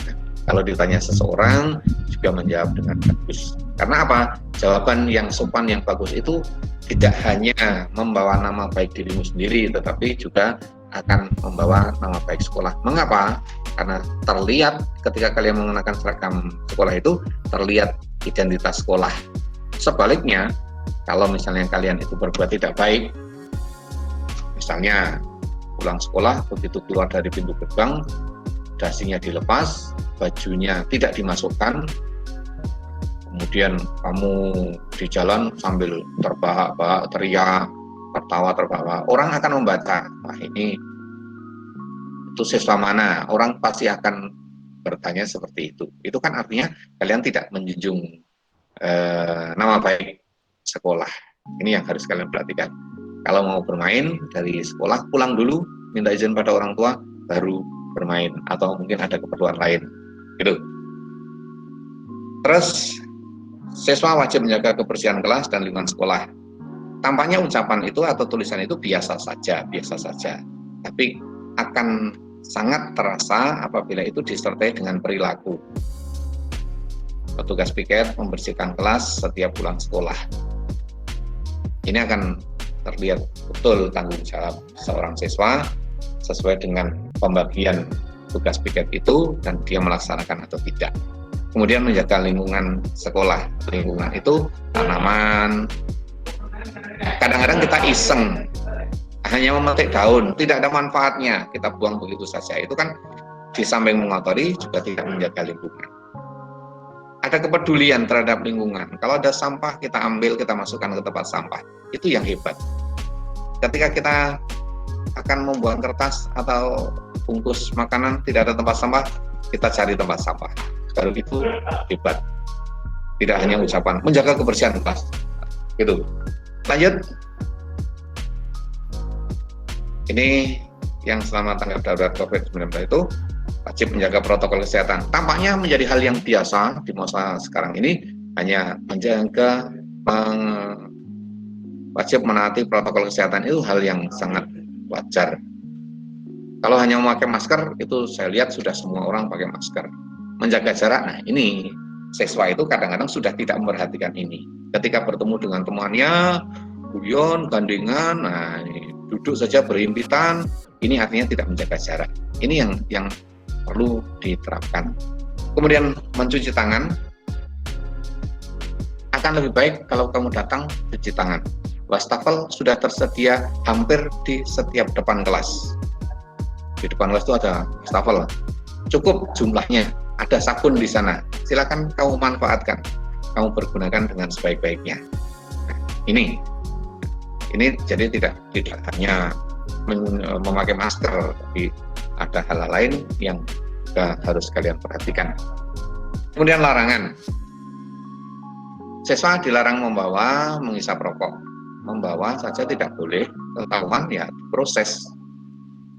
Nah, kalau ditanya seseorang juga menjawab dengan bagus. Karena apa? Jawaban yang sopan, yang bagus itu tidak hanya membawa nama baik dirimu sendiri, tetapi juga akan membawa nama baik sekolah. Mengapa? Karena terlihat ketika kalian mengenakan seragam sekolah itu terlihat identitas sekolah. Sebaliknya, kalau misalnya kalian itu berbuat tidak baik, misalnya pulang sekolah, begitu keluar dari pintu gerbang, dasinya dilepas, bajunya tidak dimasukkan, kemudian kamu di jalan sambil terbahak-bahak, teriak, tertawa terbahak, orang akan membaca, wah ini itu siswa mana, orang pasti akan bertanya seperti itu. Itu kan artinya kalian tidak menjunjung nama baik sekolah. Ini yang harus kalian perhatikan. Kalau mau bermain dari sekolah, pulang dulu, minta izin pada orang tua, baru bermain, atau mungkin ada keperluan lain. Gitu. Terus, siswa wajib menjaga kebersihan kelas dan lingkungan sekolah. Tampaknya ucapan itu atau tulisan itu biasa saja. Tapi akan sangat terasa apabila itu disertai dengan perilaku. Petugas piket membersihkan kelas setiap pulang sekolah. Ini akan terlihat betul tanggung jawab seorang siswa sesuai dengan pembagian tugas piket itu dan dia melaksanakan atau tidak. Kemudian menjaga lingkungan sekolah. Lingkungan itu tanaman. Kadang-kadang kita iseng, hanya memetik daun, tidak ada manfaatnya, kita buang begitu saja. Itu kan di samping mengotori juga tidak menjaga lingkungan. Ada kepedulian terhadap lingkungan. Kalau ada sampah, kita ambil, kita masukkan ke tempat sampah. Itu yang hebat. Ketika kita akan membuang kertas atau bungkus makanan, tidak ada tempat sampah, kita cari tempat sampah. Baru itu hebat. Tidak hanya ucapan, menjaga kebersihan kelas. Gitu. Lanjut. Ini yang selama tanggap darurat COVID-19 itu wajib menjaga protokol kesehatan. Tampaknya menjadi hal yang biasa di masa sekarang ini, hanya menjaga, wajib menaati protokol kesehatan itu hal yang sangat wajar. Kalau hanya memakai masker, itu saya lihat sudah semua orang pakai masker. Menjaga jarak, nah ini siswa itu kadang-kadang sudah tidak memperhatikan ini. Ketika bertemu dengan temannya, guyon, gandengan, nah duduk saja berhimpitan, ini artinya tidak menjaga jarak. Ini yang perlu diterapkan. Kemudian mencuci tangan, akan lebih baik kalau kamu datang cuci tangan. Wastafel sudah tersedia hampir di setiap depan kelas. Di depan kelas itu ada wastafel, cukup jumlahnya, ada sabun di sana. Silakan kamu manfaatkan, kamu pergunakan dengan sebaik-baiknya. Nah, ini jadi tidak hanya memakai masker, tapi ada hal lain yang juga harus kalian perhatikan. Kemudian larangan. Siswa dilarang membawa, menghisap rokok. Membawa saja tidak boleh, ketahuan ya proses.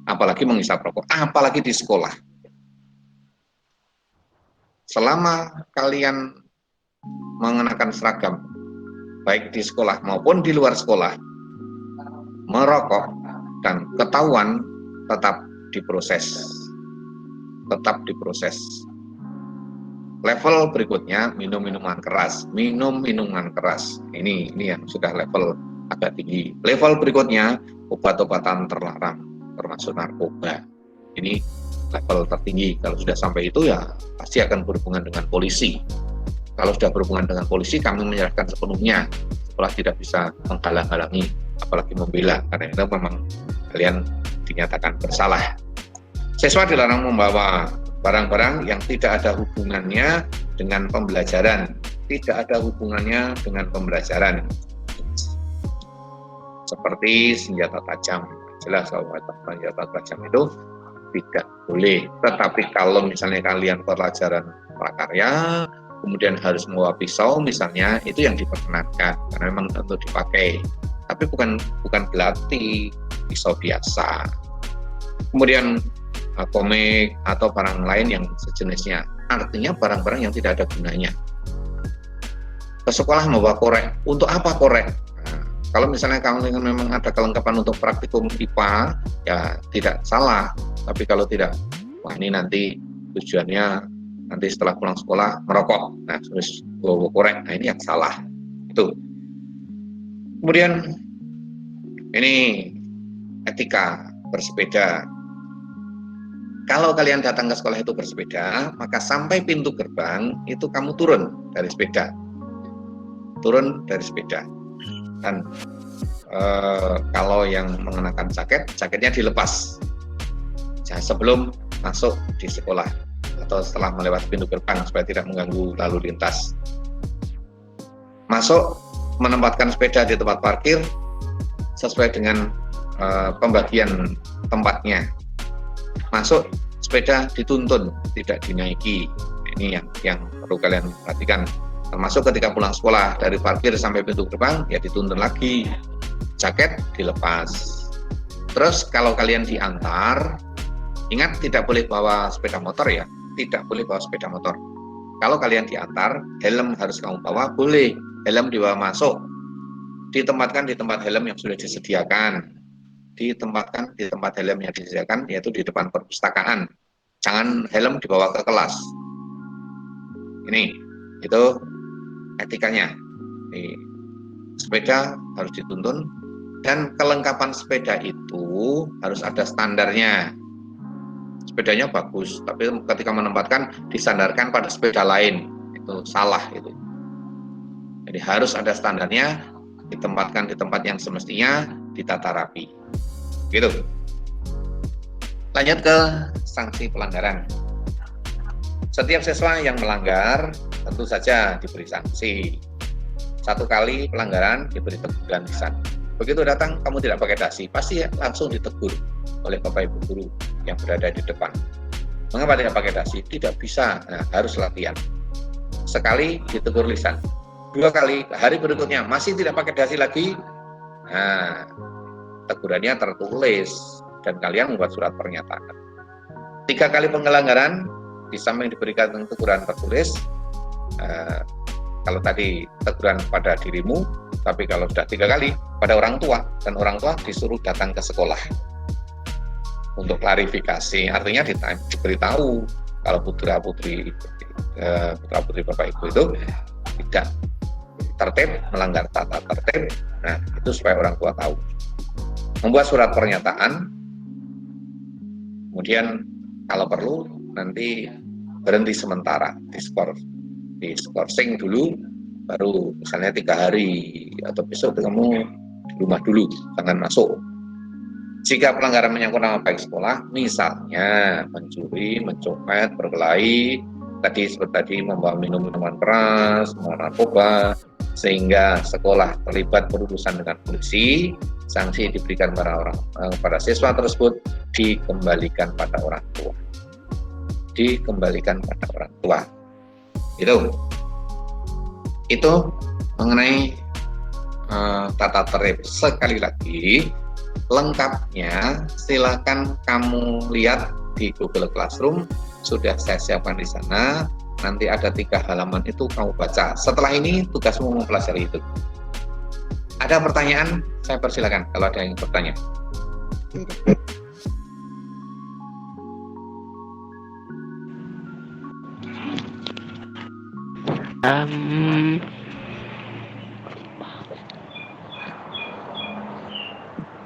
Apalagi menghisap rokok, apalagi di sekolah. Selama kalian mengenakan seragam, baik di sekolah maupun di luar sekolah, merokok dan ketahuan, tetap diproses. Level berikutnya minum minuman keras. Ini yang sudah level agak tinggi. Level berikutnya obat-obatan terlarang, termasuk narkoba. Ini level tertinggi. Kalau sudah sampai itu ya pasti akan berhubungan dengan polisi. Kalau sudah berhubungan dengan polisi, kami menyerahkan sepenuhnya. Sekolah tidak bisa menghalang-halangi, apalagi membela, karena itu memang kalian dinyatakan bersalah. Siswa dilarang membawa barang-barang yang tidak ada hubungannya dengan pembelajaran. Seperti senjata tajam. Jelas kalau senjata tajam itu tidak boleh. Tetapi kalau misalnya kalian pelajaran prakarya, kemudian harus membawa pisau misalnya, itu yang diperkenankan karena memang untuk dipakai. Tapi bukan berarti pisau biasa. Kemudian komik atau barang lain yang sejenisnya, artinya barang-barang yang tidak ada gunanya. Ke sekolah membawa korek, untuk apa korek? Nah, kalau misalnya kalian memang ada kelengkapan untuk praktikum IPA, ya tidak salah. Tapi kalau tidak, wah ini nanti tujuannya nanti setelah pulang sekolah merokok, nah terus bawa korek, nah ini yang salah. Itu. Kemudian ini etika bersepeda. Kalau kalian datang ke sekolah itu bersepeda, maka sampai pintu gerbang itu kamu turun dari sepeda. Dan kalau yang mengenakan jaket, jaketnya dilepas sebelum masuk di sekolah atau setelah melewati pintu gerbang supaya tidak mengganggu lalu lintas. masuk menempatkan sepeda di tempat parkir sesuai dengan pembagian tempatnya. Masuk sepeda dituntun, tidak dinaiki. Ini yang perlu kalian perhatikan. Termasuk ketika pulang sekolah dari parkir sampai pintu gerbang, ya dituntun lagi. Jaket dilepas. Terus kalau kalian diantar, ingat tidak boleh bawa sepeda motor ya, tidak boleh bawa sepeda motor. Kalau kalian diantar, helm harus kamu bawa, boleh. Helm dibawa masuk, ditempatkan di tempat helm yang sudah disediakan. Ditempatkan di tempat helm yang disediakan, yaitu di depan perpustakaan. Jangan helm dibawa ke kelas. Ini, itu etikanya. Sepeda harus dituntun, dan kelengkapan sepeda itu harus ada standarnya. Sepedanya bagus, tapi ketika menempatkan disandarkan pada sepeda lain, itu salah itu. Jadi harus ada standarnya, ditempatkan di tempat yang semestinya, ditata rapi. Gitu. Lanjut ke sanksi pelanggaran. Setiap siswa yang melanggar tentu saja diberi sanksi. 1 kali pelanggaran diberi teguran lisan. Begitu datang kamu tidak pakai dasi, pasti ya langsung ditegur oleh Bapak Ibu guru yang berada di depan. Mengapa tidak pakai dasi? Tidak bisa, nah, harus latihan. Sekali ditegur lisan, 2 kali, hari berikutnya masih tidak pakai dasi lagi, nah tegurannya tertulis dan kalian membuat surat pernyataan. 3 kali pelanggaran, di samping diberikan teguran tertulis, kalau tadi teguran pada dirimu, tapi kalau sudah 3 kali pada orang tua, dan orang tua disuruh datang ke sekolah untuk klarifikasi. Artinya diberitahu kalau putra putri Bapak Ibu itu tidak tertib, melanggar tata tertib. Nah, itu supaya orang tua tahu. Membuat surat pernyataan, kemudian kalau perlu nanti berhenti sementara, di skorsing dulu, baru misalnya 3 hari atau besok kamu di rumah dulu, jangan masuk. Jika pelanggaran menyangkut nama baik sekolah, misalnya mencuri, mencopet, berkelahi, seperti tadi membawa minuman keras, membawa narkoba, sehingga sekolah terlibat berurusan dengan polisi, sanksi diberikan pada siswa tersebut dikembalikan pada orang tua. Dikembalikan pada orang tua. Itu mengenai tata tertib. Sekali lagi, lengkapnya silakan kamu lihat di Google Classroom, sudah saya siapkan di sana. Nanti ada 3 halaman itu kamu baca. Setelah ini tugasmu mempelajari itu. Ada pertanyaan? Saya persilakan kalau ada yang bertanya.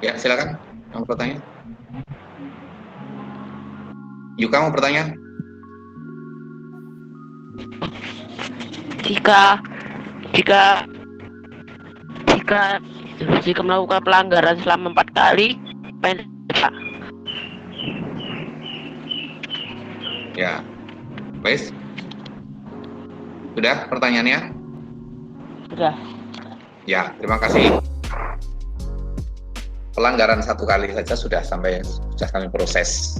Ya, silakan. Kamu bertanya? Yuka mau bertanya? Jika melakukan pelanggaran selama 4 kali, Pak. Ya, wes. Sudah pertanyaannya? Sudah. Ya, terima kasih. Pelanggaran 1 kali saja sudah kami proses.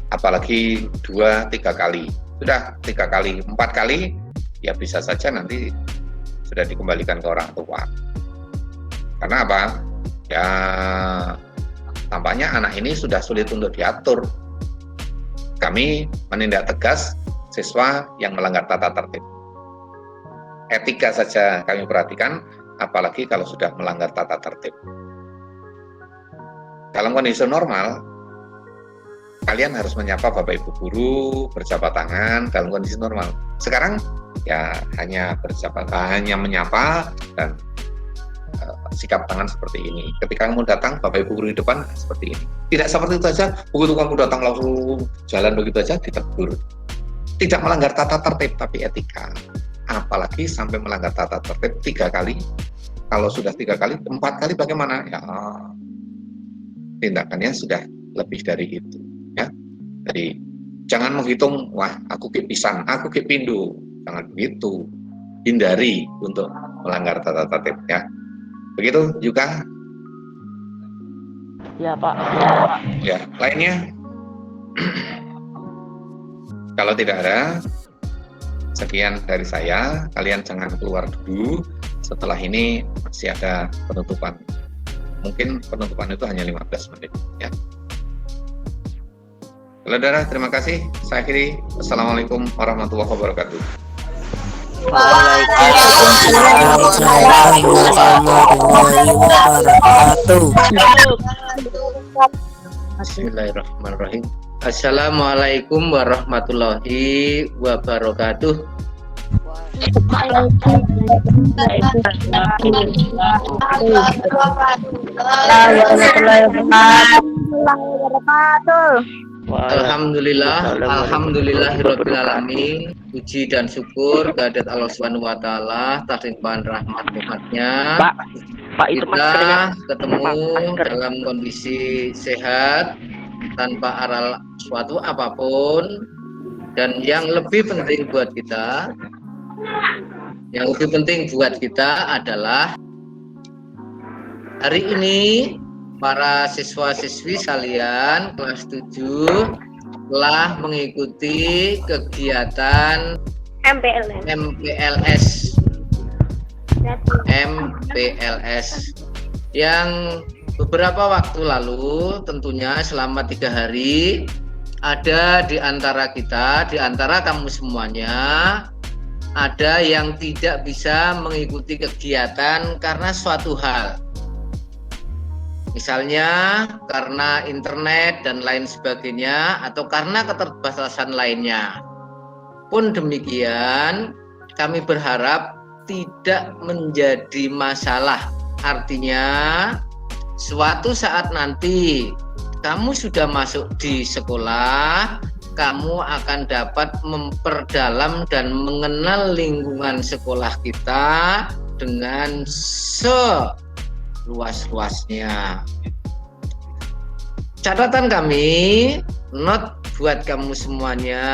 Apalagi 2, 3 kali. Sudah 3 kali, 4 kali, ya bisa saja nanti sudah dikembalikan ke orang tua. Karena apa? Ya, tampaknya anak ini sudah sulit untuk diatur. Kami menindak tegas siswa yang melanggar tata tertib. Etika saja kami perhatikan, apalagi kalau sudah melanggar tata tertib. Dalam kondisi normal, kalian harus menyapa Bapak Ibu guru, berjabat tangan dalam kondisi normal. Sekarang ya hanya menyapa dan sikap tangan seperti ini. Ketika kamu datang, Bapak Ibu guru di depan seperti ini. Tidak seperti itu saja, begitu kamu datang langsung jalan begitu saja ditegur. Tidak melanggar tata tertib, tapi etika. Apalagi sampai melanggar tata tertib 3 kali. Kalau sudah 3 kali, 4 kali bagaimana? Ya, tindakannya sudah lebih dari itu. Ya, jadi jangan menghitung, wah aku ke pisan, aku ke pindu. Jangan begitu. hindari untuk melanggar tata tertib ya. Begitu juga Ya Pak. ya. Lainnya kalau tidak ada, sekian dari saya. Kalian jangan keluar dulu. Setelah ini masih ada penutupan. Mungkin penutupan itu hanya 15 menit ya. Saudara, terima kasih. Saya akhiri. Assalamualaikum warahmatullahi wabarakatuh. Bismillahirrahmanirrahim. Assalamualaikum warahmatullahi wabarakatuh. Alhamdulillah, alhamdulillahirabbil alamin. Puji dan syukur kehadirat Allah Subhanahu wa taala, limpahan rahmat nikmatnya. Pak itu Kita ketemu dalam kondisi sehat tanpa aral suatu apapun, dan yang lebih penting buat kita adalah hari ini para siswa-siswi sekalian kelas 7 telah mengikuti kegiatan MPLS yang beberapa waktu lalu, tentunya selama 3 hari, ada di antara kita, di antara kamu semuanya, ada yang tidak bisa mengikuti kegiatan karena suatu hal. Misalnya karena internet dan lain sebagainya, atau karena keterbatasan lainnya. Pun demikian, kami berharap tidak menjadi masalah. Artinya, suatu saat nanti kamu sudah masuk di sekolah, kamu akan dapat memperdalam dan mengenal lingkungan sekolah kita dengan luas-luasnya. Catatan kami, note buat kamu semuanya,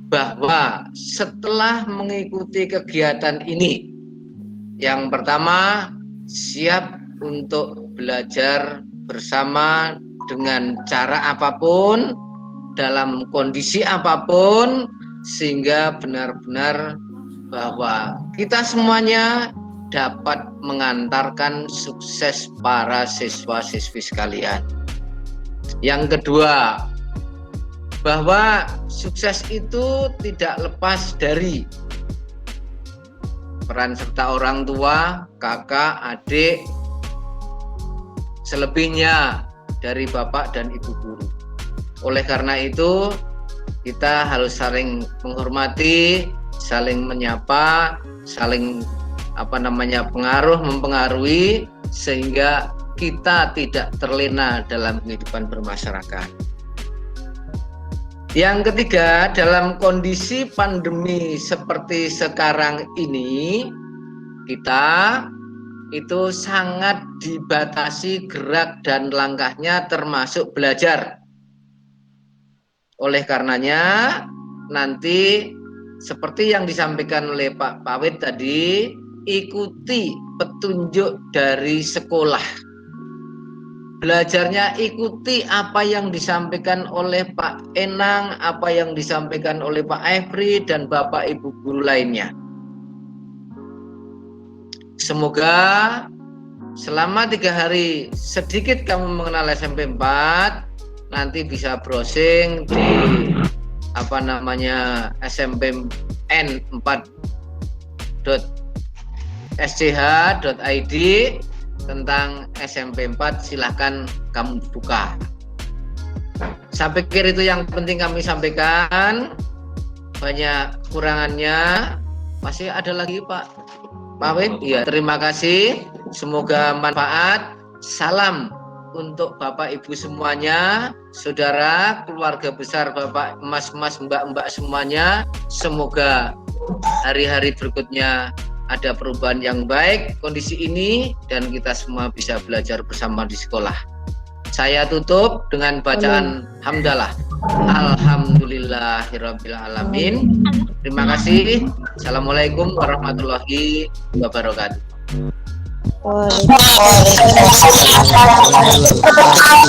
bahwa setelah mengikuti kegiatan ini, yang pertama, siap untuk belajar bersama dengan cara apapun, dalam kondisi apapun, sehingga benar-benar bahwa kita semuanya dapat mengantarkan sukses para siswa-siswi sekalian. Yang kedua, bahwa sukses itu tidak lepas dari peran serta orang tua, kakak, adik, selebihnya dari bapak dan ibu guru. Oleh karena itu, kita harus saling menghormati, saling menyapa, saling mempengaruhi, sehingga kita tidak terlena dalam kehidupan bermasyarakat. Yang ketiga, dalam kondisi pandemi seperti sekarang ini, kita itu sangat dibatasi gerak dan langkahnya, termasuk belajar. Oleh karenanya, nanti seperti yang disampaikan oleh Pak Pawit tadi, ikuti petunjuk dari sekolah. Belajarnya ikuti apa yang disampaikan oleh Pak Enang, apa yang disampaikan oleh Pak Efri dan Bapak Ibu guru lainnya. Semoga selama 3 hari sedikit kamu mengenal SMP 4, nanti bisa browsing di smpn4.schid tentang SMP 4, silahkan kamu buka. Saya pikir itu yang penting kami sampaikan. Banyak kurangannya, masih ada lagi Pak Pawit. Ya, terima kasih. Semoga manfaat. Salam untuk Bapak Ibu semuanya, saudara, keluarga besar Bapak, Mas-mas, Mbak-mbak semuanya. Semoga hari-hari berikutnya ada perubahan yang baik kondisi ini, dan kita semua bisa belajar bersama di sekolah. Saya tutup dengan bacaan hamdalah. Alhamdulillahirabbil alamin. Terima kasih. Assalamualaikum warahmatullahi wabarakatuh. Waalaikumsalam.